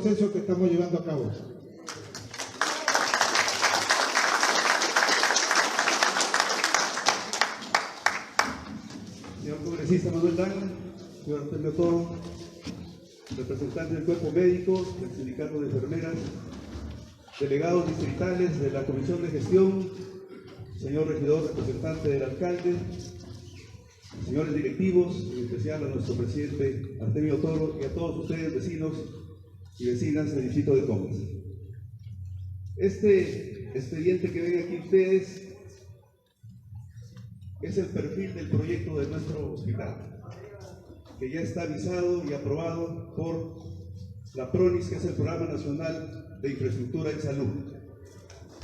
proceso que estamos llevando a cabo. Señor congresista Manuel Dan, señor Artemio Toro, representante del cuerpo médico, del sindicato de enfermeras, delegados distritales de la Comisión de Gestión, señor regidor representante del alcalde, señores directivos, en especial a nuestro presidente Artemio Toro y a todos ustedes, vecinos y vecinas del distrito de Comas. Este expediente que ven aquí ustedes es el perfil del proyecto de nuestro hospital, que ya está avisado y aprobado por la PRONIS, que es el Programa Nacional de Infraestructura en Salud.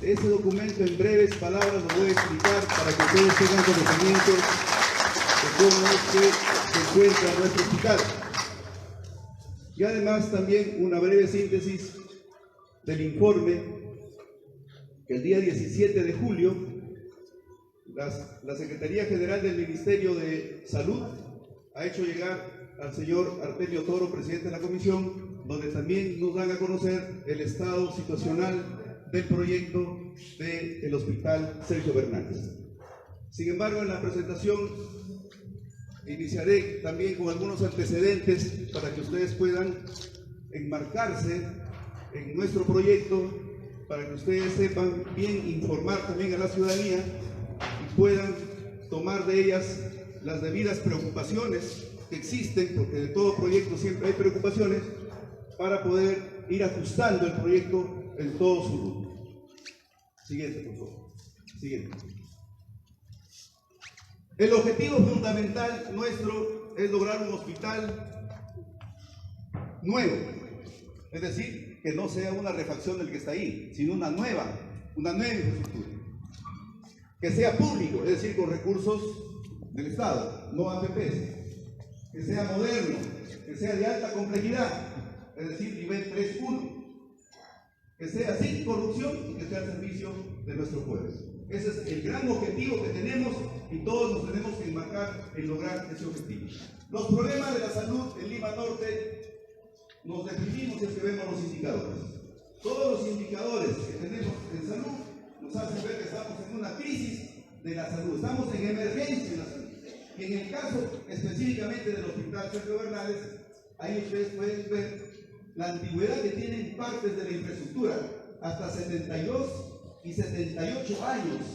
Ese documento, en breves palabras, lo voy a explicar para que ustedes tengan conocimiento de cómo es que se encuentra nuestro hospital. Y además también una breve síntesis del informe que el día 17 de julio la Secretaría General del Ministerio de Salud ha hecho llegar al señor Artemio Toro, presidente de la comisión, donde también nos dan a conocer el estado situacional del proyecto del Hospital Sergio Bernández. Sin embargo, en la presentación iniciaré también con algunos antecedentes para que ustedes puedan enmarcarse en nuestro proyecto, para que ustedes sepan bien informar también a la ciudadanía y puedan tomar de ellas las debidas preocupaciones que existen, porque de todo proyecto siempre hay preocupaciones, para poder ir ajustando el proyecto en todo su rumbo. Siguiente, por favor. Siguiente. El objetivo fundamental nuestro es lograr un hospital nuevo, es decir, que no sea una refacción del que está ahí, sino una nueva infraestructura. Que sea público, es decir, con recursos del Estado, no APPs. Que sea moderno, que sea de alta complejidad, es decir, nivel 3.1. Que sea sin corrupción y que sea al servicio de nuestro pueblo. Ese es el gran objetivo que tenemos y todos nos tenemos que enmarcar en lograr ese objetivo. Los problemas de la salud en Lima Norte nos definimos si es que vemos los indicadores. Todos los indicadores que tenemos en salud nos hacen ver que estamos en una crisis de la salud, estamos en emergencia en la salud. Y en el caso específicamente del Hospital Sergio Bernández, ahí ustedes pueden ver la antigüedad que tienen partes de la infraestructura, hasta 72 y 78 años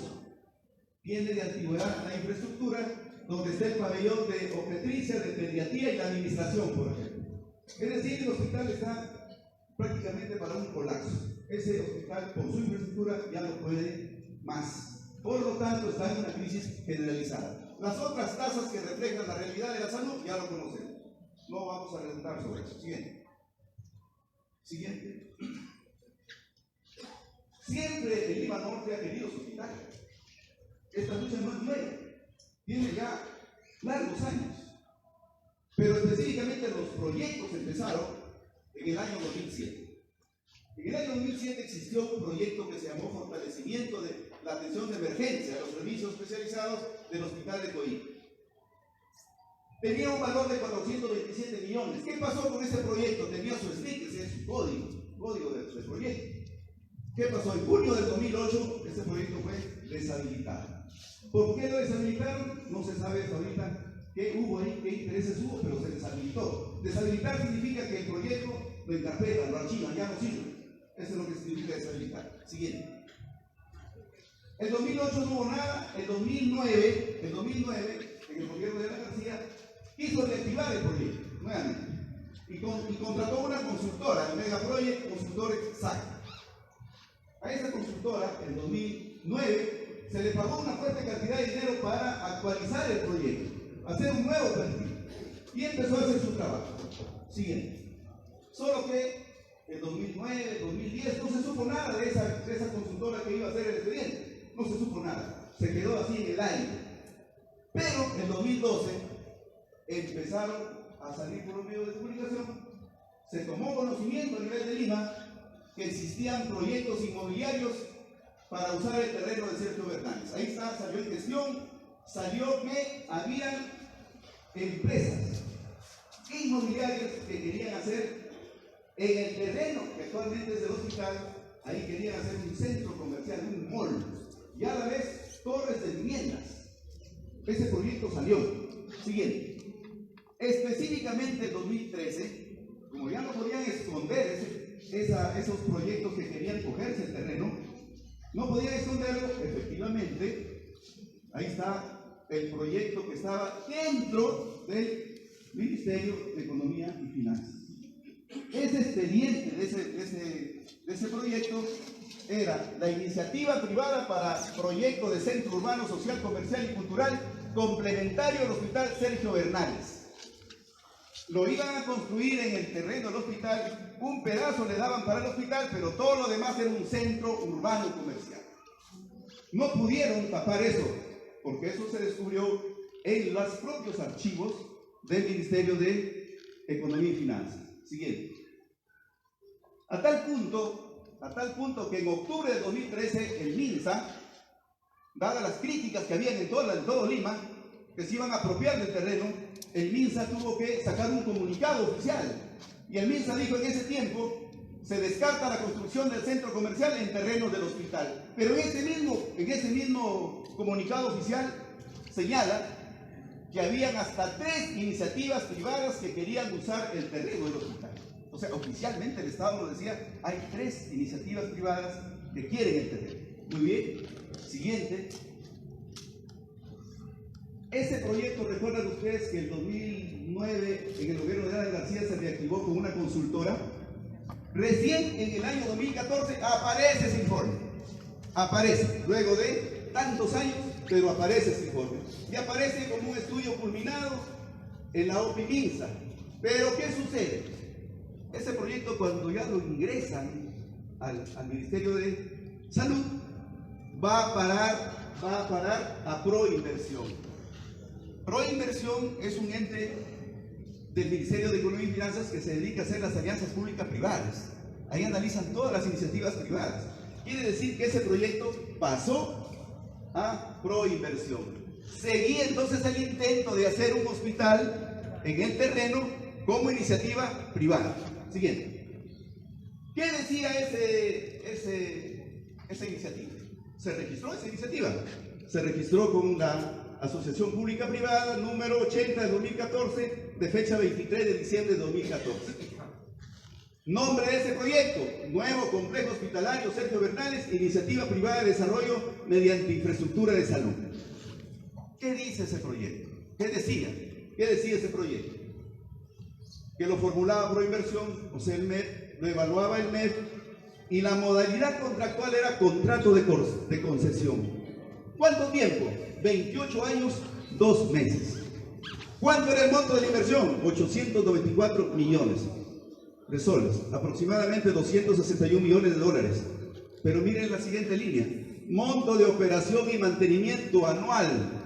tiene de antigüedad la infraestructura, donde está el pabellón de obstetricia, de pediatría y la administración, por ejemplo. Es decir, el hospital está prácticamente para un colapso. Ese hospital, por su infraestructura, ya no puede más. Por lo tanto, está en una crisis generalizada. Las otras tasas que reflejan la realidad de la salud ya lo conocemos. No vamos a redundar sobre eso. Siguiente. Siguiente. Siempre el Lima Norte ha querido su hospital. Esta lucha no es nueva. Tiene ya largos años. Pero específicamente los proyectos empezaron en el año 2007. En el año 2007 existió un proyecto que se llamó Fortalecimiento de la Atención de Emergencia, los servicios especializados del Hospital de Coí. Tenía un valor de 427 millones. ¿Qué pasó con ese proyecto? Tenía su sticker, ese es su código del proyecto. ¿Qué pasó? En junio del 2008 ese proyecto fue deshabilitado. ¿Por qué lo deshabilitaron? No se sabe hasta ahorita qué hubo ahí, qué intereses hubo, pero se deshabilitó. Deshabilitar significa que el proyecto lo encarpelan, lo archivan, ya no sirve. Eso es lo que significa deshabilitar. Siguiente. En 2008 no hubo nada. En 2009, en el gobierno de la García, quiso reactivar el proyecto nuevamente y contrató una consultora, el Megaproject Consultores SAC. A esa consultora, en 2009, se le pagó una fuerte cantidad de dinero para actualizar el proyecto, hacer un nuevo perfil, y empezó a hacer su trabajo. Siguiente. Solo que en 2009, 2010, no se supo nada de esa consultora que iba a hacer el expediente. No se supo nada. Se quedó así en el aire. Pero en 2012 empezaron a salir por los medios de comunicación. Se tomó conocimiento a nivel de Lima que existían proyectos inmobiliarios para usar el terreno de Sergio Bernández. Ahí está, salió en gestión, salió que habían empresas inmobiliarias que querían hacer En el terreno que actualmente es del hospital, ahí querían hacer un centro comercial, un mall, y a la vez torres de viviendas. Ese proyecto salió. Siguiente. Específicamente en 2013, como ya no podían esconder esos proyectos que querían cogerse el terreno, no podían esconderlo, efectivamente, ahí está el proyecto que estaba dentro del Ministerio de Economía y Finanzas. Ese expediente de ese proyecto era la iniciativa privada para proyecto de centro urbano, social, comercial y cultural complementario al Hospital Sergio Bernales. Lo iban a construir en el terreno del hospital, un pedazo le daban para el hospital, pero todo lo demás era un centro urbano comercial. No pudieron tapar eso, porque eso se descubrió en los propios archivos del Ministerio de Economía y Finanzas. Siguiente. A tal punto que en octubre de 2013 el MINSA, dadas las críticas que habían en todo Lima, que se iban a apropiar del terreno, el MINSA tuvo que sacar un comunicado oficial. Y el MINSA dijo en ese tiempo, se descarta la construcción del centro comercial en terrenos del hospital. Pero en ese mismo comunicado oficial señala que habían hasta 3 iniciativas privadas que querían usar el terreno del hospital. O sea, oficialmente el Estado nos decía, hay 3 iniciativas privadas que quieren el terreno. Muy bien. Siguiente. Ese proyecto, recuerdan ustedes que en 2009, en el gobierno de Alan García, se reactivó con una consultora. Recién en el año 2014 aparece ese informe. Aparece, luego de tantos años, pero aparece ese informe. Y aparece como un estudio culminado en la OPI MINSA. Pero, ¿qué sucede? Ese proyecto, cuando ya lo ingresan al Ministerio de Salud, va a parar a Proinversión. Proinversión es un ente del Ministerio de Economía y Finanzas que se dedica a hacer las alianzas públicas-privadas. Ahí analizan todas las iniciativas privadas. Quiere decir que ese proyecto pasó a Proinversión. Seguía entonces el intento de hacer un hospital en el terreno como iniciativa privada. Siguiente. ¿Qué decía esa iniciativa? ¿Se registró esa iniciativa? Se registró con la Asociación Pública Privada número 80 de 2014, de fecha 23 de diciembre de 2014. Nombre de ese proyecto: Nuevo Complejo Hospitalario Sergio Bernales, Iniciativa Privada de Desarrollo mediante Infraestructura de Salud. ¿Qué dice ese proyecto? ¿Qué decía? ¿Qué decía ese proyecto? Que lo formulaba Proinversión, o sea, el MED, lo evaluaba el MED, y la modalidad contractual era contrato de concesión. ¿Cuánto tiempo? 28 años, 2 meses. ¿Cuánto era el monto de la inversión? 894 millones de soles, aproximadamente 261 millones de dólares. Pero miren la siguiente línea: monto de operación y mantenimiento anual,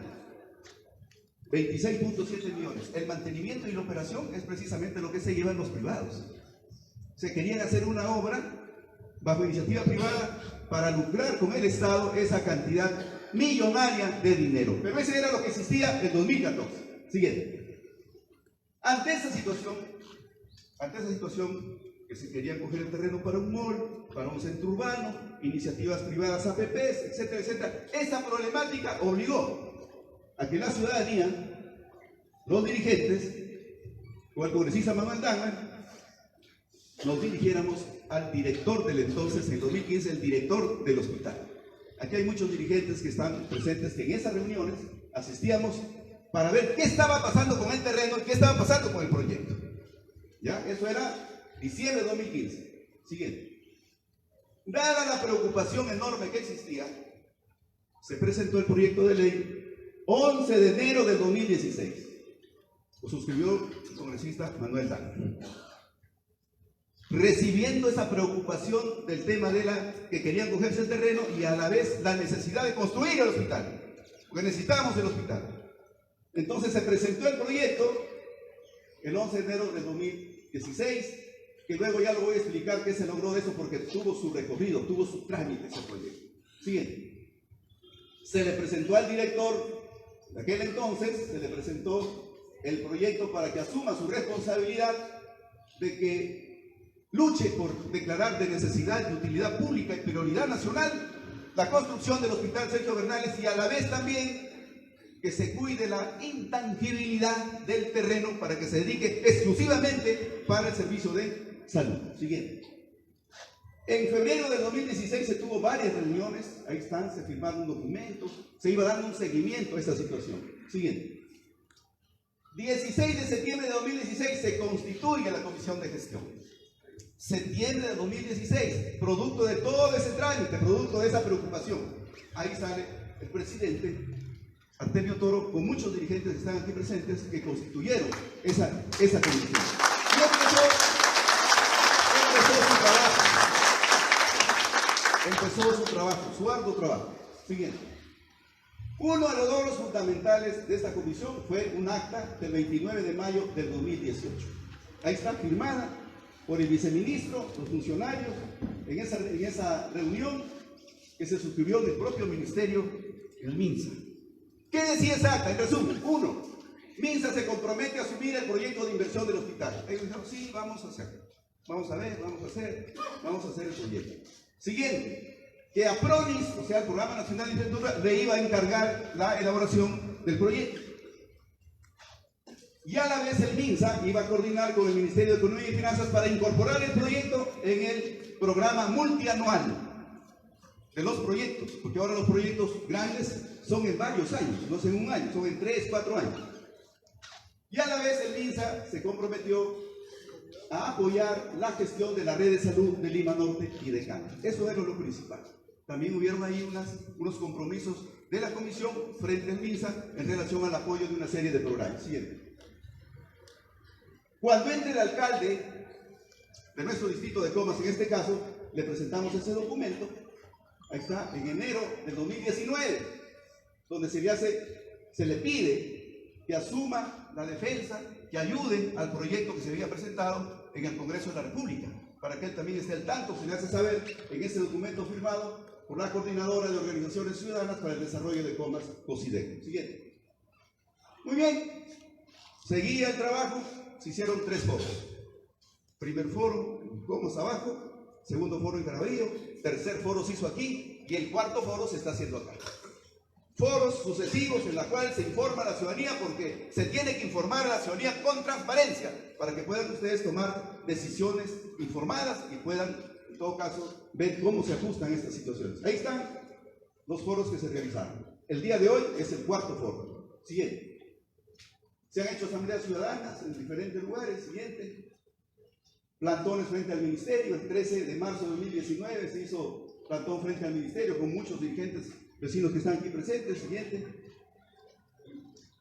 26.7 millones. El mantenimiento y la operación es precisamente lo que se llevan los privados. Se querían hacer una obra bajo iniciativa privada para lucrar con el Estado esa cantidad millonaria de dinero. Pero ese era lo que existía en 2014. Siguiente. Ante esa situación que se quería coger el terreno para un mall, para un centro urbano, iniciativas privadas, APPs, etcétera, etcétera, esa problemática obligó a que la ciudadanía, los dirigentes, o el congresista Manuel Dangman, nos dirigiéramos al director del entonces, en 2015, el director del hospital. Aquí hay muchos dirigentes que están presentes, que en esas reuniones asistíamos para ver qué estaba pasando con el terreno y qué estaba pasando con el proyecto. ¿Ya? Eso era diciembre de 2015. Siguiente. Dada la preocupación enorme que existía, se presentó el proyecto de ley 11 de enero del 2016. Lo suscribió el congresista Manuel Dangman. Recibiendo esa preocupación del tema de que querían cogerse el terreno y a la vez la necesidad de construir el hospital, porque necesitábamos el hospital. Entonces se presentó el proyecto el 11 de enero de 2016, que luego ya lo voy a explicar qué se logró de eso, porque tuvo su recorrido, tuvo su trámite ese proyecto. Siguiente. Se le presentó al director de aquel entonces, se le presentó el proyecto para que asuma su responsabilidad de que luche por declarar de necesidad, de utilidad pública y prioridad nacional la construcción del Hospital Sergio Bernales, y a la vez también que se cuide la intangibilidad del terreno para que se dedique exclusivamente para el servicio de salud. Siguiente. En febrero del 2016 se tuvo varias reuniones, ahí están, se firmaron documentos, se iba dando un seguimiento a esta situación. Siguiente. 16 de septiembre de 2016 se constituye la Comisión de Gestión. Septiembre de 2016, producto de todo ese trámite, producto de esa preocupación. Ahí sale el presidente Artemio Toro con muchos dirigentes que están aquí presentes que constituyeron esa comisión. Y empezó su trabajo, su arduo trabajo. Siguiente. Uno de los logros fundamentales de esta comisión fue un acta del 29 de mayo del 2018. Ahí está firmada por el viceministro, los funcionarios, en esa reunión que se suscribió del propio ministerio, el MINSA. ¿Qué decía esa acta? En resumen, 1. MINSA se compromete a asumir el proyecto de inversión del hospital. Ellos dijeron, sí, vamos a hacerlo. Vamos a ver, vamos a hacer el proyecto. Siguiente, que a PRONIS, o sea, el Programa Nacional de Infraestructura, le iba a encargar la elaboración del proyecto. Y a la vez el MINSA iba a coordinar con el Ministerio de Economía y Finanzas para incorporar el proyecto en el programa multianual de los proyectos, porque ahora los proyectos grandes son en varios años, no es en un año, son en 3, 4 años. Y a la vez el MINSA se comprometió a apoyar la gestión de la red de salud de Lima Norte y de Cana. Eso era lo principal. También hubieron ahí unos compromisos de la comisión frente al MINSA en relación al apoyo de una serie de programas. Siguiente. Cuando entre el alcalde de nuestro distrito de Comas, en este caso, le presentamos ese documento. Ahí está, en enero del 2019, donde se le pide que asuma la defensa, que ayude al proyecto que se había presentado en el Congreso de la República, para que él también esté al tanto. Se le hace saber en ese documento firmado por la Coordinadora de Organizaciones Ciudadanas para el Desarrollo de Comas, COSIDECO. Siguiente. Muy bien, seguía el trabajo, se hicieron 3 foros. Primer foro en Comas abajo, segundo foro en Caraballo, tercer foro se hizo aquí y el cuarto foro se está haciendo acá. Foros sucesivos en los cuales se informa a la ciudadanía, porque se tiene que informar a la ciudadanía con transparencia para que puedan ustedes tomar decisiones informadas y puedan, en todo caso, ver cómo se ajustan estas situaciones. Ahí están los foros que se realizaron. El día de hoy es el cuarto foro. Siguiente. Se han hecho asambleas ciudadanas en diferentes lugares. Siguiente. Plantones frente al ministerio. El 13 de marzo de 2019 se hizo plantón frente al ministerio con muchos dirigentes vecinos que están aquí presentes. Siguiente.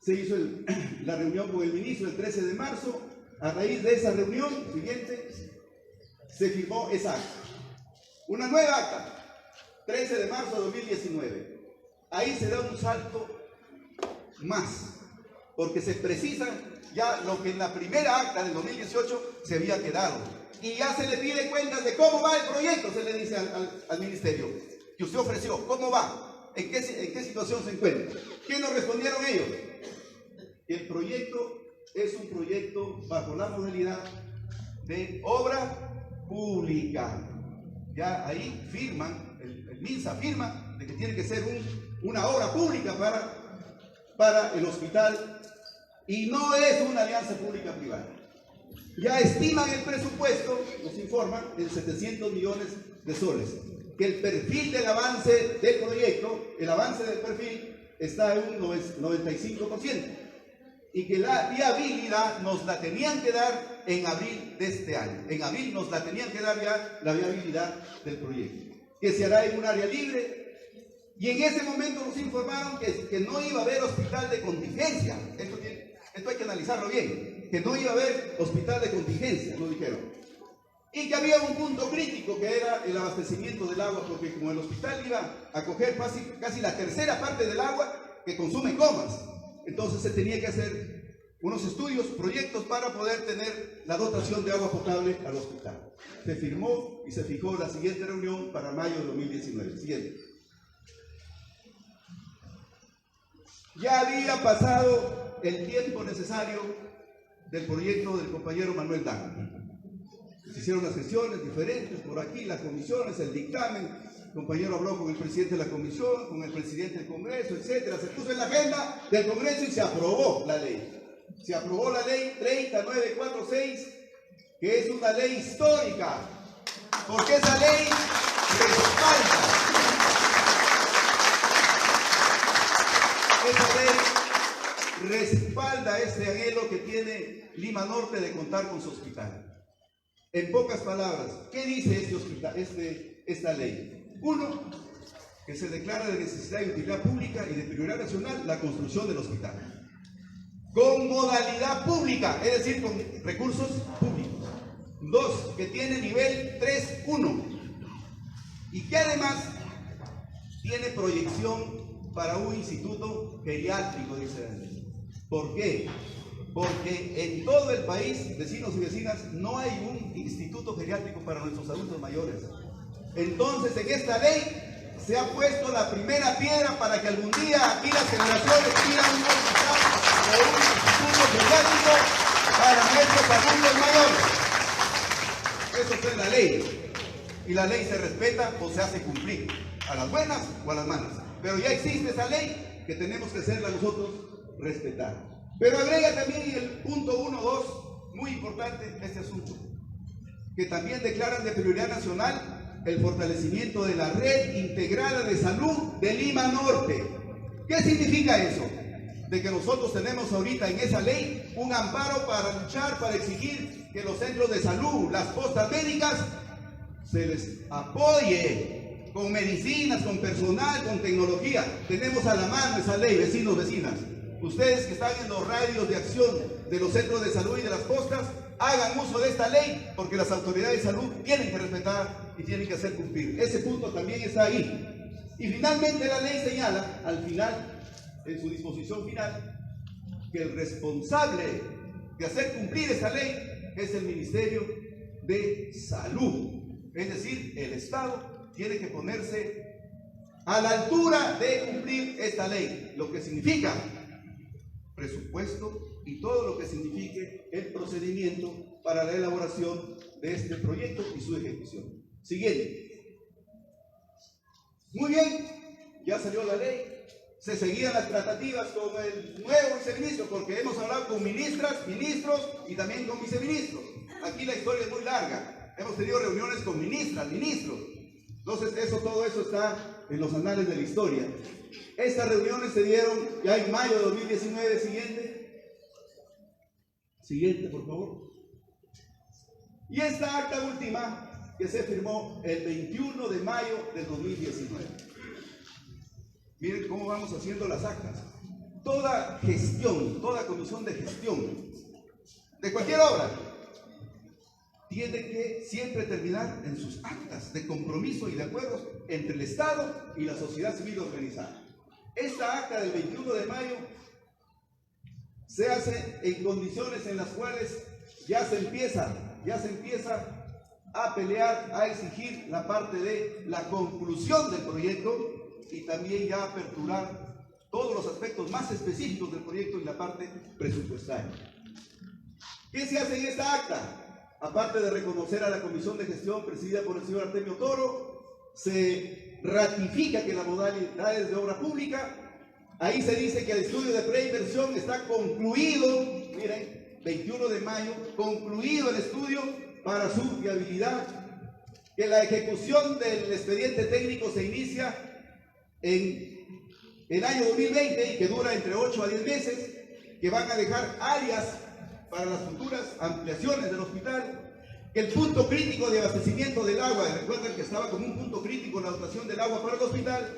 Se hizo la reunión con el ministro el 13 de marzo. A raíz de esa reunión, siguiente, se firmó esa acta. Una nueva acta, 13 de marzo de 2019. Ahí se da un salto más, porque se precisa ya lo que en la primera acta del 2018 se había quedado. Y ya se le pide cuentas de cómo va el proyecto, se le dice al ministerio que usted ofreció, cómo va, en qué situación se encuentra. ¿Qué nos respondieron ellos? El proyecto es un proyecto bajo la modalidad de obra pública. Ya ahí firman, el MINSA firma de que tiene que ser una obra pública para el hospital, y no es una alianza pública-privada. Ya estiman el presupuesto, nos informan, en 700 millones de soles. Que el perfil del avance del proyecto, el avance del perfil, está en un 95%. Y que la viabilidad nos la tenían que dar en abril de este año. En abril nos la tenían que dar ya la viabilidad del proyecto. Que se hará en un área libre. Y en ese momento nos informaron que no iba a haber hospital de contingencia. Esto hay que analizarlo bien. Que no iba a haber hospital de contingencia, nos dijeron. Y que había un punto crítico, que era el abastecimiento del agua, porque como el hospital iba a coger casi la tercera parte del agua que consume Comas, entonces se tenía que hacer unos estudios, proyectos para poder tener la dotación de agua potable al hospital. Se firmó y se fijó la siguiente reunión para mayo de 2019. Siguiente. Ya había pasado el tiempo necesario del proyecto del compañero Manuel Dang. Se hicieron las gestiones diferentes por aquí, las comisiones, el dictamen. El compañero habló con el presidente de la comisión, con el presidente del Congreso, etcétera. Se puso en la agenda del Congreso y se aprobó la ley. Se aprobó la ley 30946, que es una ley histórica, porque esa ley respalda este anhelo que tiene Lima Norte de contar con su hospital. En pocas palabras, ¿qué dice esta ley? Uno, que se declara de necesidad y utilidad pública y de prioridad nacional la construcción del hospital. Con modalidad pública, es decir, con recursos públicos. Dos, que tiene nivel 3.1 y que además tiene proyección para un instituto geriátrico, dice la ley. ¿Por qué? Porque en todo el país, vecinos y vecinas, no hay un instituto geriátrico para nuestros adultos mayores. Entonces, en esta ley se ha puesto la primera piedra para que algún día aquí las generaciones pidan un hospital o un instituto geriátrico para nuestros adultos mayores. Eso es la ley. Y la ley se respeta o se hace cumplir, a las buenas o a las malas. Pero ya existe esa ley que tenemos que hacerla nosotros respetar. Pero agrega también el punto 1.2, muy importante este asunto, que también declaran de prioridad nacional el fortalecimiento de la red integrada de salud de Lima Norte. ¿Qué significa eso? De que nosotros tenemos ahorita en esa ley un amparo para luchar, para exigir que los centros de salud, las postas médicas, se les apoye con medicinas, con personal, con tecnología. Tenemos a la mano esa ley, vecinos, vecinas. Ustedes que están en los radios de acción de los centros de salud y de las postas, hagan uso de esta ley, porque las autoridades de salud tienen que respetar y tienen que hacer cumplir. Ese punto también está ahí. Y finalmente la ley señala, al final, en su disposición final, que el responsable de hacer cumplir esta ley es el Ministerio de Salud. Es decir, el Estado tiene que ponerse a la altura de cumplir esta ley, lo que significa presupuesto y todo lo que signifique el procedimiento para la elaboración de este proyecto y su ejecución. Siguiente. Muy bien, ya salió la ley, se seguían las tratativas con el nuevo viceministro, porque hemos hablado con ministras, ministros y también con viceministros. Aquí la historia es muy larga, hemos tenido reuniones con ministras, ministros. Entonces todo eso está en los anales de la historia. Estas reuniones se dieron ya en mayo de 2019. Siguiente, por favor. Y esta acta última que se firmó el 21 de mayo del 2019. Miren cómo vamos haciendo las actas. Toda gestión, toda comisión de gestión de cualquier obra tiene que siempre terminar en sus actas de compromiso y de acuerdos entre el Estado y la sociedad civil organizada. Esta acta del 21 de mayo se hace en condiciones en las cuales ya se empieza a pelear, a exigir la parte de la conclusión del proyecto y también ya aperturar todos los aspectos más específicos del proyecto en la parte presupuestaria. ¿Qué se hace en esta acta? Aparte de reconocer a la comisión de gestión presidida por el señor Artemio Toro, se ratifica que la modalidad es de obra pública. Ahí se dice que el estudio de preinversión está concluido, miren, 21 de mayo, concluido el estudio para su viabilidad, que la ejecución del expediente técnico se inicia en el año 2020 y que dura entre 8 a 10 meses, que van a dejar áreas para las futuras ampliaciones del hospital, que el punto crítico de abastecimiento del agua, recuerden que estaba como un punto crítico la dotación del agua para el hospital,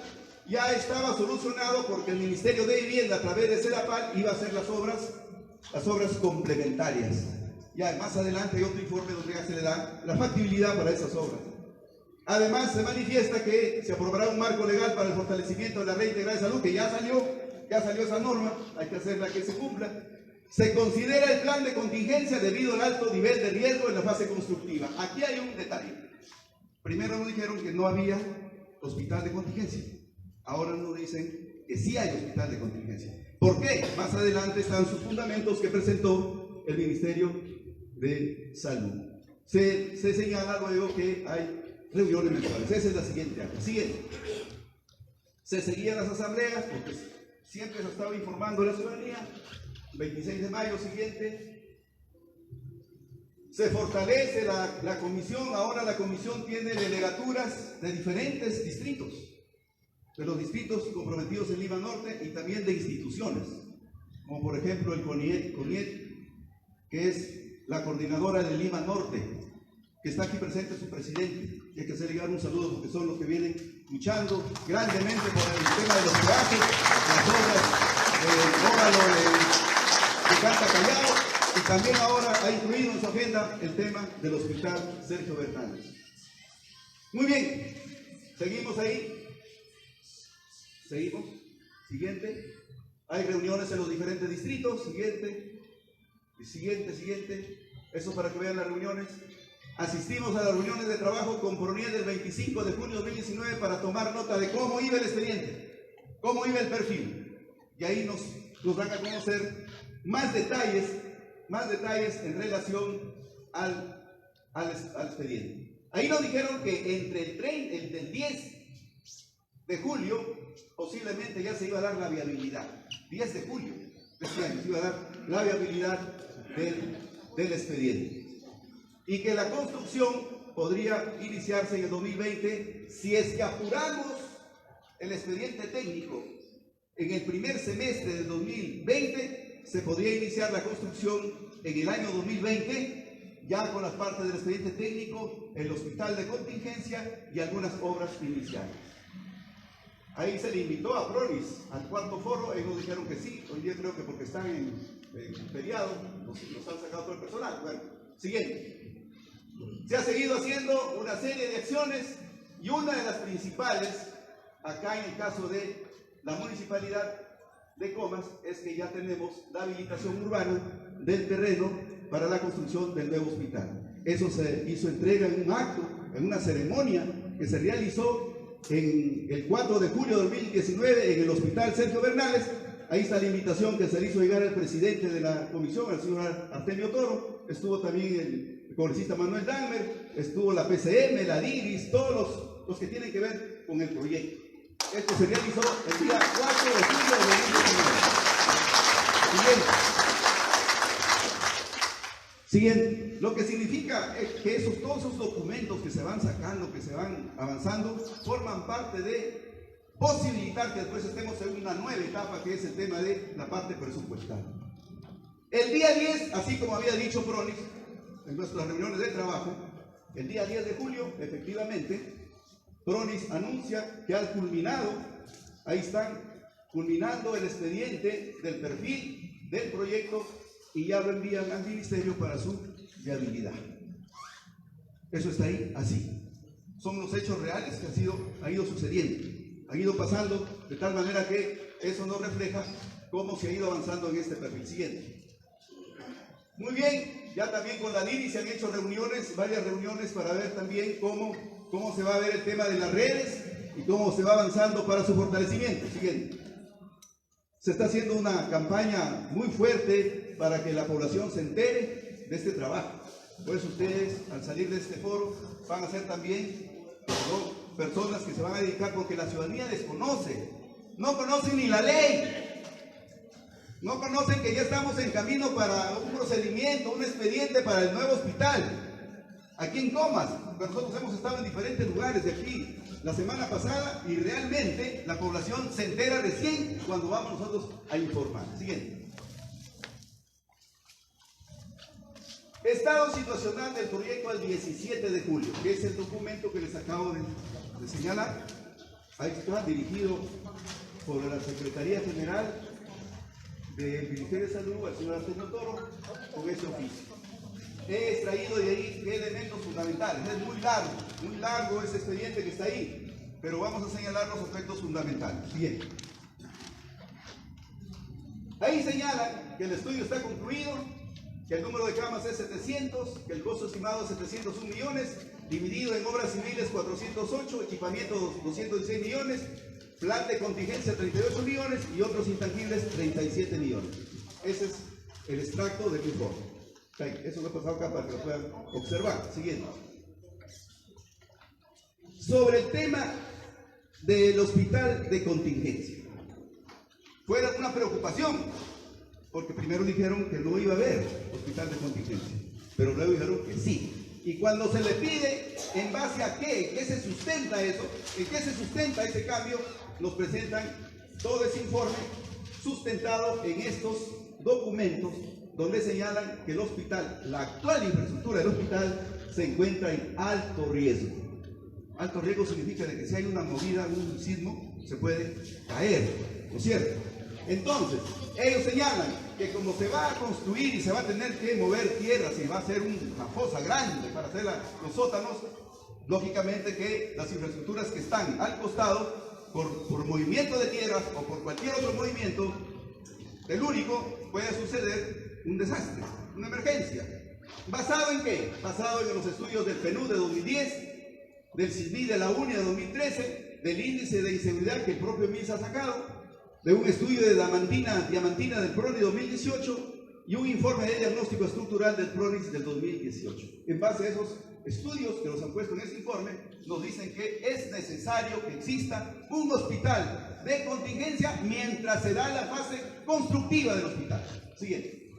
ya estaba solucionado porque el Ministerio de Vivienda a través de CEDAPAL iba a hacer las obras complementarias. Ya más adelante hay otro informe donde ya se le da la factibilidad para esas obras. Además se manifiesta que se aprobará un marco legal para el fortalecimiento de la red integral de salud, que ya salió esa norma, hay que hacerla que se cumpla. Se considera el plan de contingencia debido al alto nivel de riesgo en la fase constructiva. Aquí hay un detalle. Primero nos dijeron que no había hospital de contingencia. Ahora nos dicen que sí hay hospital de contingencia. ¿Por qué? Más adelante están sus fundamentos que presentó el Ministerio de Salud. se señala luego que hay reuniones mensuales. Esa es la siguiente acta. Siguiente. Se seguían las asambleas porque siempre se estaba informando a la ciudadanía. 26 de mayo siguiente. Se fortalece la comisión. Ahora la comisión tiene delegaturas de diferentes distritos, de los distritos comprometidos en Lima Norte y también de instituciones, como por ejemplo el CONIET, que es la coordinadora de Lima Norte, que está aquí presente su presidente, y hay que hacer llegar un saludo porque son los que vienen luchando grandemente por el tema de los peajes, las obras del óvalo de Canta Callao, y también ahora ha incluido en su agenda el tema del hospital Sergio Bernales. Muy bien, seguimos ahí. Seguimos. Siguiente. Hay reuniones en los diferentes distritos. Siguiente. Siguiente. Eso para que vean las reuniones. Asistimos a las reuniones de trabajo con PRONIED del 25 de junio de 2019 para tomar nota de cómo iba el expediente, cómo iba el perfil. Y ahí nos van a conocer más detalles en relación al expediente. Ahí nos dijeron que entre el 10 de julio posiblemente ya se iba a dar la viabilidad. 10 de julio de este año se iba a dar la viabilidad del expediente. Y que la construcción podría iniciarse en el 2020 si es que apuramos el expediente técnico. En el primer semestre del 2020 se podría iniciar la construcción en el año 2020, ya con las partes del expediente técnico, el hospital de contingencia y algunas obras iniciales. Ahí se le invitó a PRONIS al cuarto foro, ellos dijeron que sí. Hoy día creo que porque están en feriado nos han sacado todo el personal. Bueno, siguiente. Se ha seguido haciendo una serie de acciones y una de las principales, acá en el caso de la municipalidad de Comas, es que ya tenemos la habilitación urbana del terreno para la construcción del nuevo hospital. Eso se hizo entrega en un acto, en una ceremonia que se realizó en el 4 de julio de 2019 en el hospital Sergio Bernales. Ahí está la invitación que se le hizo llegar al presidente de la comisión, al señor Artemio Toro. Estuvo también el congresista Manuel Dahmer, estuvo la PCM, la DIRIS, todos los que tienen que ver con el proyecto. Esto se realizó el día 4 de julio de 2019. Siguiente. Lo que significa que todos esos documentos que se van sacando, que se van avanzando, forman parte de posibilitar que después estemos en una nueva etapa, que es el tema de la parte presupuestal. El día 10, así como había dicho PRONIS en nuestras reuniones de trabajo, el día 10 de julio, efectivamente, PRONIS anuncia que ha culminado, ahí están, culminando el expediente del perfil del proyecto y ya lo envían al ministerio para su viabilidad. Eso está ahí, así. Son los hechos reales que ha ido sucediendo, han ido pasando, de tal manera que eso nos refleja cómo se ha ido avanzando en este perfil. Siguiente. Muy bien, ya también con la DIRI se han hecho reuniones, varias reuniones para ver también cómo se va a ver el tema de las redes y cómo se va avanzando para su fortalecimiento. Siguiente. Se está haciendo una campaña muy fuerte para que la población se entere de este trabajo. Por eso ustedes, al salir de este foro, van a ser también personas que se van a dedicar, porque la ciudadanía desconoce, no conocen ni la ley. No conocen que ya estamos en camino para un procedimiento, un expediente para el nuevo hospital, aquí en Comas. Pero nosotros hemos estado en diferentes lugares de aquí la semana pasada y realmente la población se entera recién cuando vamos nosotros a informar. Siguiente. Estado situacional del proyecto al 17 de julio, que es el documento que les acabo de señalar. Ahí está, dirigido por la Secretaría General del Ministerio de Salud, al señor Artemio Toro, con ese oficio. He extraído de ahí elementos fundamentales. Es muy largo ese expediente que está ahí, pero vamos a señalar los aspectos fundamentales. Bien. Ahí señalan que el estudio está concluido, que el número de camas es 700, que el costo estimado es 701 millones, dividido en obras civiles 408, equipamiento 216 millones, plan de contingencia 38 millones y otros intangibles 37 millones. Ese es el extracto del informe. Eso lo he pasado acá para que lo puedan observar. Siguiente. Sobre el tema del hospital de contingencia. Fue una preocupación, porque primero dijeron que no iba a haber hospital de contingencia, pero luego dijeron que sí. Y cuando se le pide en base a qué se sustenta eso, en qué se sustenta ese cambio, nos presentan todo ese informe sustentado en estos documentos donde señalan que el hospital, la actual infraestructura del hospital, se encuentra en alto riesgo. Alto riesgo significa de que si hay una movida, un sismo, se puede caer, ¿no es cierto? Entonces, ellos señalan que como se va a construir y se va a tener que mover tierras y va a ser una fosa grande para hacer los sótanos, lógicamente que las infraestructuras que están al costado, por movimiento de tierras o por cualquier otro movimiento telúrico, puede suceder un desastre, una emergencia. ¿Basado en qué? Basado en los estudios del PNUD de 2010, del CISNI de la UNI de 2013, del índice de inseguridad que el propio MINSA ha sacado, de un estudio de diamantina del PRONIS 2018 y un informe de diagnóstico estructural del PRONIS del 2018. En base a esos estudios que nos han puesto en ese informe, nos dicen que es necesario que exista un hospital de contingencia mientras se da la fase constructiva del hospital. Siguiente.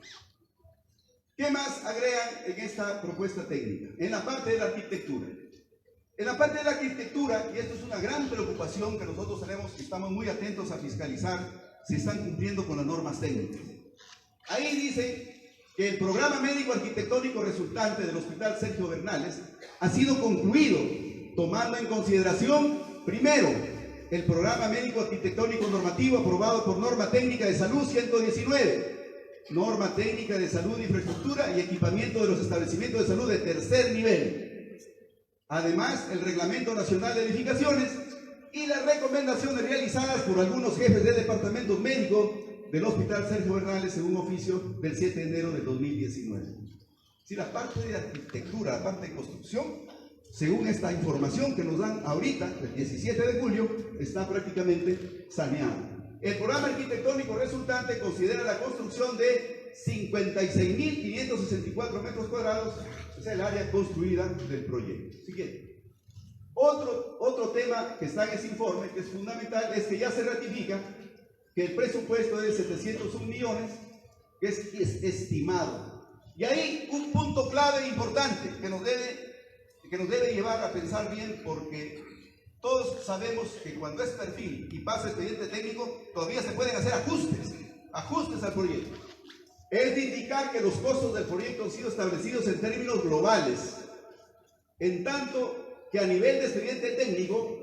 ¿Qué más agregan en esta propuesta técnica? En la parte de la arquitectura. En la parte de la arquitectura, y esto es una gran preocupación que nosotros tenemos, que estamos muy atentos a fiscalizar si están cumpliendo con las normas técnicas. Ahí dice que el programa médico arquitectónico resultante del Hospital Sergio Bernales ha sido concluido tomando en consideración, primero, el programa médico arquitectónico normativo aprobado por Norma Técnica de Salud 119, Norma Técnica de Salud, Infraestructura y Equipamiento de los Establecimientos de Salud de tercer nivel. Además, el Reglamento Nacional de Edificaciones y las recomendaciones realizadas por algunos jefes de departamentos médicos del Hospital Sergio Bernales según oficio del 7 de enero del 2019. Si la parte de arquitectura, la parte de construcción, según esta información que nos dan ahorita, el 17 de julio, está prácticamente saneado. El programa arquitectónico resultante considera la construcción de 56.564 metros cuadrados, es el área construida del proyecto. Siguiente. Otro tema que está en ese informe, que es fundamental, es que ya se ratifica que el presupuesto es de 701 millones, que es estimado. Y ahí un punto clave importante que nos debe llevar a pensar bien, porque todos sabemos que cuando es perfil y pasa expediente técnico, todavía se pueden hacer ajustes al proyecto. Es de indicar que los costos del proyecto han sido establecidos en términos globales, en tanto que a nivel de expediente técnico,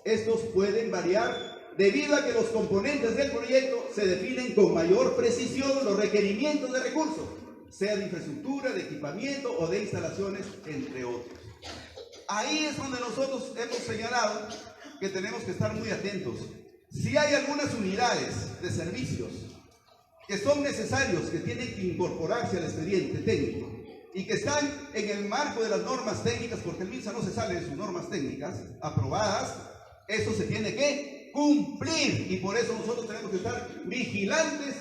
estos pueden variar debido a que los componentes del proyecto se definen con mayor precisión los requerimientos de recursos, sea de infraestructura, de equipamiento o de instalaciones, entre otros. Ahí es donde nosotros hemos señalado que tenemos que estar muy atentos. Si hay algunas unidades de servicios que son necesarios, que tienen que incorporarse al expediente técnico y que están en el marco de las normas técnicas, porque el MINSA no se sale de sus normas técnicas aprobadas, eso se tiene que cumplir, y por eso nosotros tenemos que estar vigilantes,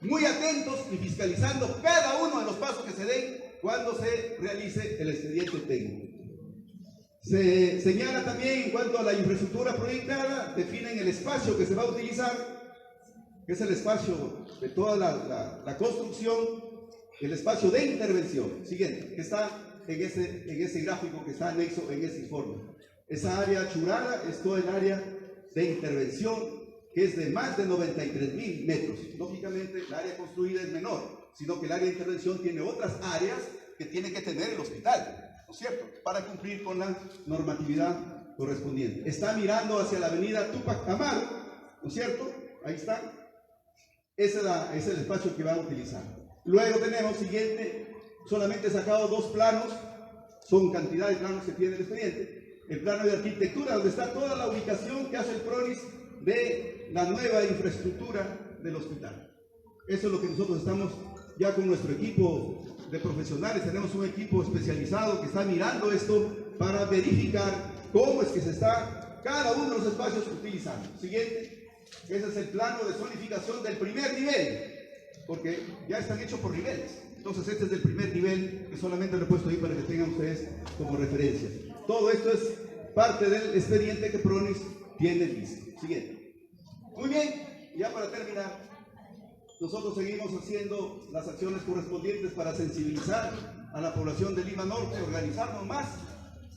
muy atentos y fiscalizando cada uno de los pasos que se den cuando se realice el expediente técnico. Se señala también en cuanto a la infraestructura proyectada, definen el espacio que se va a utilizar, que es el espacio de toda la construcción, el espacio de intervención. Siguiente, que está en ese gráfico que está anexo en ese informe. Esa área churada es todo el área de intervención, que es de más de 93.000 metros. Lógicamente, el área construida es menor, sino que el área de intervención tiene otras áreas que tiene que tener el hospital, ¿no es cierto?, para cumplir con la normatividad correspondiente. Está mirando hacia la avenida Túpac Amaru, ¿no es cierto? Ahí está. Ese es el espacio que van a utilizar. Luego tenemos, siguiente, solamente he sacado 2 planos, son cantidad de planos que tiene el expediente. El plano de arquitectura, donde está toda la ubicación que hace el PRONIS de la nueva infraestructura del hospital. Eso es lo que nosotros estamos ya con nuestro equipo de profesionales, tenemos un equipo especializado que está mirando esto para verificar cómo es que se está cada uno de los espacios utilizando. Siguiente. Ese es el plano de zonificación del primer nivel, porque ya están hechos por niveles. Entonces este es el primer nivel que solamente lo he puesto ahí para que tengan ustedes como referencia. Todo esto es parte del expediente que PRONIS tiene listo. Siguiente. Muy bien, ya para terminar, nosotros seguimos haciendo las acciones correspondientes para sensibilizar a la población de Lima Norte, organizarnos más,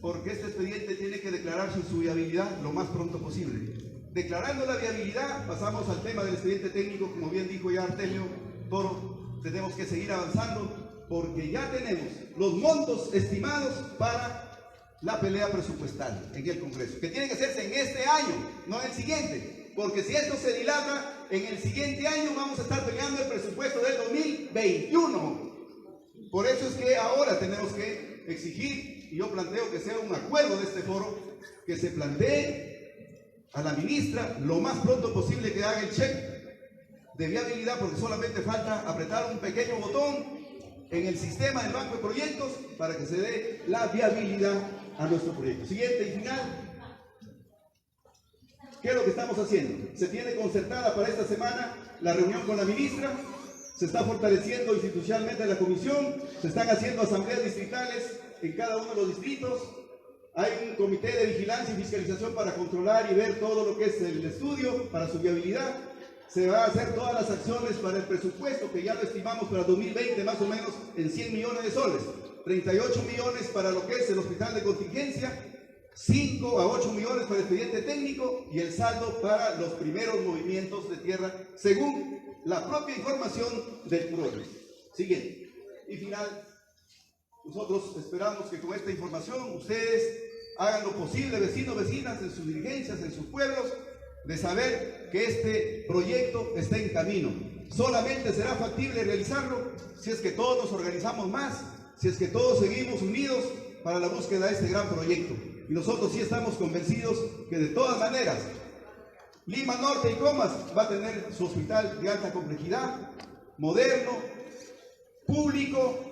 porque este expediente tiene que declararse su viabilidad lo más pronto posible. Declarando la viabilidad, pasamos al tema del expediente técnico, como bien dijo ya Artemio Toro, tenemos que seguir avanzando, porque ya tenemos los montos estimados para la pelea presupuestal en el Congreso, que tiene que hacerse en este año, no en el siguiente, porque si esto se dilata, en el siguiente año vamos a estar peleando el presupuesto del 2021. Por eso es que ahora tenemos que exigir, y yo planteo que sea un acuerdo de este foro, que se plantee a la ministra lo más pronto posible que haga el cheque de viabilidad, porque solamente falta apretar un pequeño botón en el sistema del Banco de Proyectos para que se dé la viabilidad a nuestro proyecto. Siguiente y final. ¿Qué es lo que estamos haciendo? Se tiene concertada para esta semana la reunión con la ministra, se está fortaleciendo institucionalmente la comisión, se están haciendo asambleas distritales en cada uno de los distritos, hay un comité de vigilancia y fiscalización para controlar y ver todo lo que es el estudio para su viabilidad. Se van a hacer todas las acciones para el presupuesto, que ya lo estimamos para 2020 más o menos en 100 millones de soles, 38 millones para lo que es el hospital de contingencia, 5 a 8 millones para el expediente técnico y el saldo para los primeros movimientos de tierra, según la propia información del PRONIS. Siguiente. Y final, nosotros esperamos que con esta información ustedes hagan lo posible, vecinos, vecinas, en sus dirigencias, en sus pueblos, de saber que este proyecto está en camino. Solamente será factible realizarlo si es que todos nos organizamos más, si es que todos seguimos unidos para la búsqueda de este gran proyecto. Y nosotros sí estamos convencidos que de todas maneras Lima Norte y Comas va a tener su hospital de alta complejidad, moderno, público,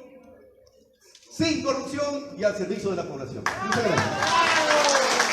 sin corrupción y al servicio de la población. Muchas gracias.